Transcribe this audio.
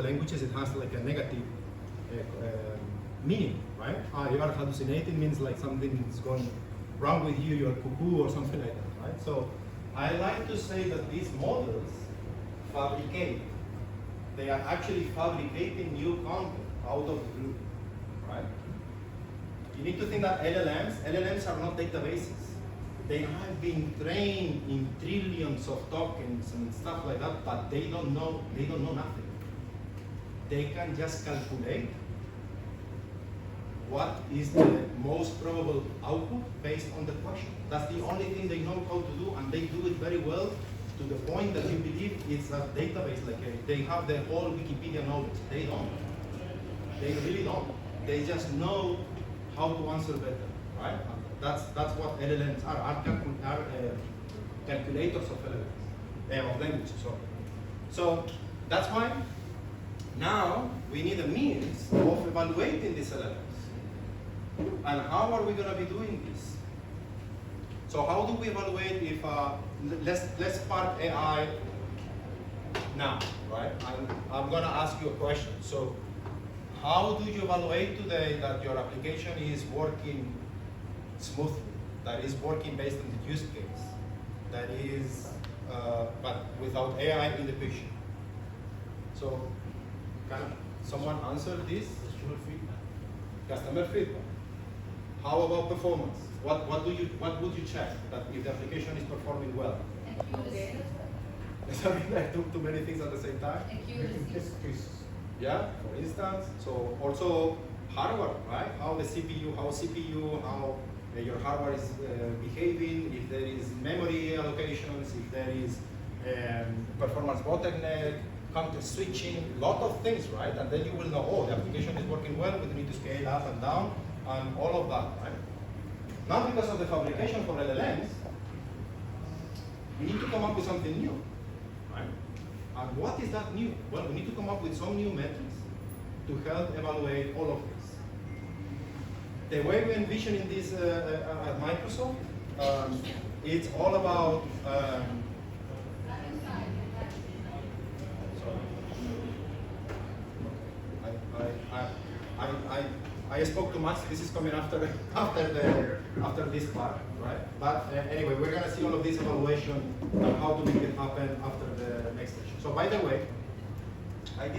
languages, it has like a negative meaning, right? You are hallucinating means like something is going wrong with you, you're cuckoo or something like that, right? So I like to say that these models fabricate. They are actually fabricating new content out of the blue, right? You need to think that LLMs are not databases. They have been trained in trillions of tokens and stuff like that, but they don't know nothing. They can just calculate what is the most probable output based on the question. That's the only thing they know how to do, and they do it very well to the point that you believe it's a database, like they have the whole Wikipedia knowledge. They don't. They really don't. They just know how to answer better, right? That's what LLMs are calculators of LLMs, of languages, sorry. So that's why now we need a means of evaluating these LLMs. And how are we going to be doing this? So how do we evaluate if, let's park AI now, right? I'm going to ask you a question. So how do you evaluate today that your application is working smoothly, that is working based on the use case, that is, but without AI in the picture? So can someone answer this? Customer feedback. Customer feedback. How about performance? What would you check that if the application is performing well? Sorry, I took too many things at the same time. Yeah, for instance. So also hardware, right? How your hardware is behaving, if there is memory allocations, if there is performance bottleneck, context switching, lot of things, right? And then you will know, oh, the application is working well, we need to scale up and down, and all of that, right? Now, because of the fabrication for LLMs, we need to come up with something new, right? And what is that new? Well, we need to come up with some new metrics to help evaluate all of this. The way we envision in this at Microsoft, it's all about I spoke too much. This is coming after this part, right? But anyway, we're going to see all of this evaluation and how to make it happen after the next session. So by the way, I did